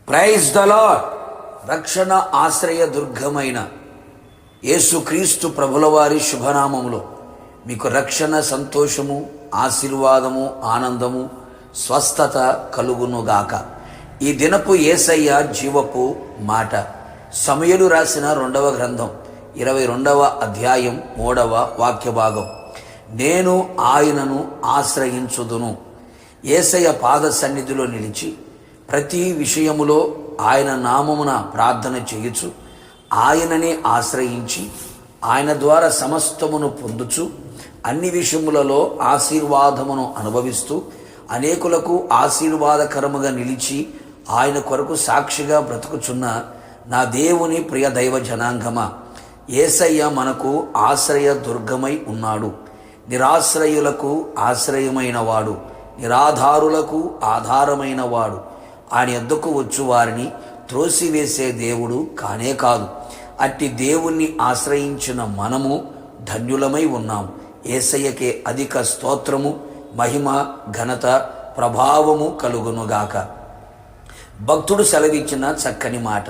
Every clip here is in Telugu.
Praise the lord. రక్షణ ఆశ్రయ దుర్గమైన యేసుక్రీస్తు ప్రభుల వారి శుభనామములో మీకు రక్షణ, సంతోషము, ఆశీర్వాదము, ఆనందము, స్వస్థత కలుగునుగాక. ఈ దినపు యేసయ్య జీవపు మాట సమూయేలు రాసిన 2వ గ్రంథం 22వ అధ్యాయం 3వ వాక్య భాగం. నేను ఆయనను ఆశ్రయించుదును. యేసయ్య పాద సన్నిధిలో నిలిచి ప్రతి విషయములో ఆయన నామమున ప్రార్థన చేయుచు ఆయననే ఆశ్రయించి ఆయన ద్వారా సమస్తమును పొందుచు అన్ని విషయములలో ఆశీర్వాదమును అనుభవిస్తూ అనేకులకు ఆశీర్వాదకరముగా నిలిచి ఆయన కొరకు సాక్షిగా బ్రతుకుచున్న నా దేవుని ప్రియ దైవ జనాంగమా, యేసయ్య మనకు ఆశ్రయ దుర్గమై ఉన్నాడు. నిరాశ్రయులకు ఆశ్రయమైన వాడు, నిరాధారులకు ఆధారమైన వాడు. ఆయన యొద్దకు వచ్చు వారిని త్రోసివేసే దేవుడు కానే కాదు. అట్టి దేవుణ్ణి ఆశ్రయించిన మనము ధన్యులమై ఉన్నాము. యేసయ్యకే అధిక స్తోత్రము, మహిమ, ఘనత, ప్రభావము కలుగునుగాక. భక్తుడు సెలవిచ్చిన చక్కని మాట,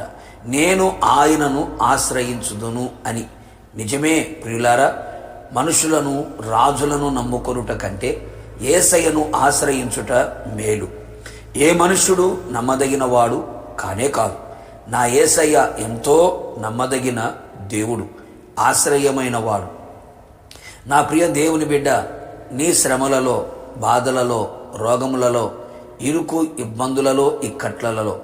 నేను ఆయనను ఆశ్రయించుదును అని. నిజమే ప్రియులారా, మనుషులను, రాజులను నమ్ముకొనుట కంటే యేసయ్యను ఆశ్రయించుట మేలు. ఏ మనుష్యుడు నమ్మదగిన వాడు కానే కాదు. నా యేసయ్య ఎంతో నమ్మదగిన దేవుడు, ఆశ్రయమైన వాడు. నా ప్రియ దేవుని బిడ్డ, నీ శ్రమలలో, బాధలలో, రోగములలో, ఇరుకు ఇబ్బందులలో, ఇక్కట్లలో,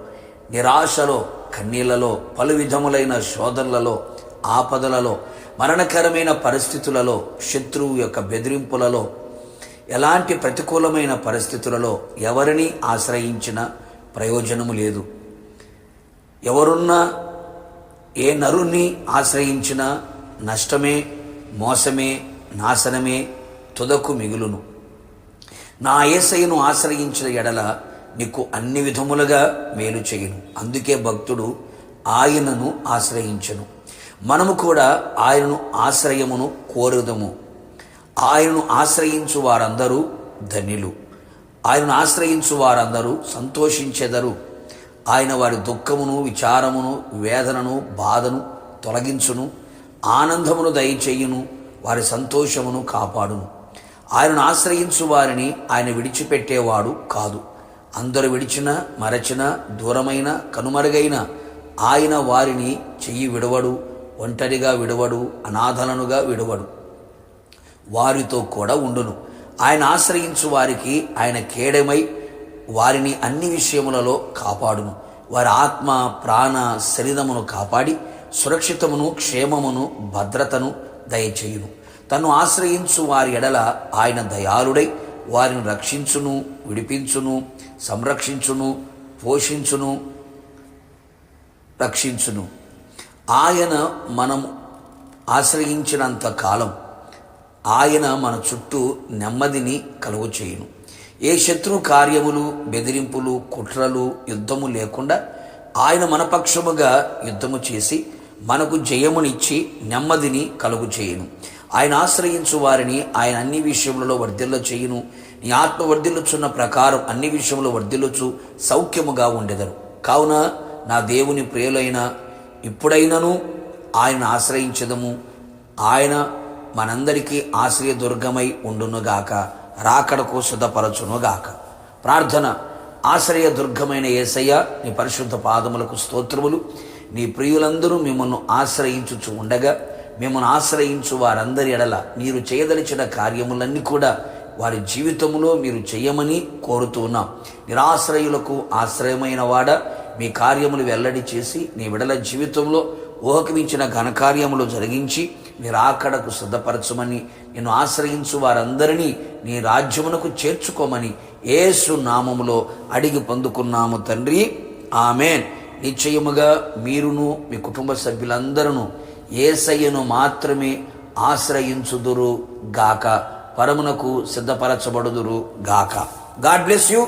నిరాశలో, కన్నీళ్లలో, పలు విధములైన శోధనలలో, ఆపదలలో, మరణకరమైన పరిస్థితులలో, శత్రువు యొక్క బెదిరింపులలో, ఎలాంటి ప్రతికూలమైన పరిస్థితులలో ఎవరిని ఆశ్రయించిన ప్రయోజనము లేదు. ఎవరున్నా, ఏ నరుణ్ణి ఆశ్రయించినా నష్టమే, మోసమే, నాశనమే తుదకు మిగులును. నా యేసయ్యను ఆశ్రయించిన ఎడల నీకు అన్ని విధములుగా మేలు చేయును. అందుకే భక్తుడు ఆయనను ఆశ్రయించెను. మనము కూడా ఆయనను ఆశ్రయమును కోరుదము. ఆయనను ఆశ్రయించు వారందరూ ధన్యులు. ఆయనను ఆశ్రయించు వారందరూ సంతోషించెదరు. ఆయన వారి దుఃఖమును, విచారమును, వేదనను, బాధను తొలగించును, ఆనందమును దయచేయును, వారి సంతోషమును కాపాడును. ఆయనను ఆశ్రయించు వారిని ఆయన విడిచిపెట్టేవాడు కాదు. అందరూ విడిచిన, మరచిన, దూరమైన, కనుమరుగైన ఆయన వారిని చెయ్యి విడవడు, ఒంటరిగా విడవడు, అనాథలనుగా విడవడు, వారితో కూడా ఉండును. ఆయన ఆశ్రయించు వారికి ఆయన కేడమై వారిని అన్ని విషయములలో కాపాడును. వారి ఆత్మ, ప్రాణ, శరీరమును కాపాడి సురక్షితమును, క్షేమమును, భద్రతను దయచేయును. తను ఆశ్రయించు వారి ఎడల ఆయన దయాళుడై వారిని రక్షించును, విడిపించును, సంరక్షించును, పోషించును, రక్షించును. ఆయన మనం ఆశ్రయించినంత కాలం ఆయన మన చుట్టూ నెమ్మదిని కలుగు చేయును. ఏ శత్రు కార్యములు, బెదిరింపులు, కుట్రలు, యుద్ధము లేకుండా ఆయన మన పక్షముగా యుద్ధము చేసి మనకు జయమునిచ్చి నెమ్మదిని కలుగు చేయును. ఆయన ఆశ్రయించు వారిని ఆయన అన్ని విషయములలో వర్ధిల్ల చేయును. నీ ఆత్మ వర్ధిల్లుచున్న ప్రకారం అన్ని విషయములు వర్ధిల్లుచు సౌఖ్యముగా ఉండెదరు. కావున నా దేవుని ప్రియులైన ఇప్పుడైనను ఆయన ఆశ్రయించదము. ఆయన మనందరికీ ఆశ్రయ దుర్గమై ఉండునుగాక, రాకడకు సిద్ధపరచునుగాక. ప్రార్థన. ఆశ్రయ దుర్గమైన యేసయ్య, నీ పరిశుద్ధ పాదములకు స్తోత్రములు. నీ ప్రియులందరూ మిమ్మల్ని ఆశ్రయించుచు ఉండగా మిమ్మల్ని ఆశ్రయించు వారందరి ఎడల మీరు చేయదలిచిన కార్యములన్నీ కూడా వారి జీవితంలో మీరు చేయమని కోరుతూ ఉన్నాం. నిరాశ్రయులకు ఆశ్రయమైన వాడ, మీ కార్యములు వెల్లడి చేసి నీ విడల జీవితంలో ఊహకు మించిన ఘనకార్యములు జరిగించి నీ రాకడకు సిద్ధపరచమని, నిన్ను ఆశ్రయించు వారందరినీ నీ రాజ్యమునకు చేర్చుకోమని యేసు నామములో అడిగి పొందుకున్నాము తండ్రి, ఆమేన్. నిశ్చయముగా మీరును మీ కుటుంబ సభ్యులందరూ యేసయ్యను మాత్రమే ఆశ్రయించుదురు గాక, పరమునకు సిద్ధపరచబడుదురు గాక. God bless you.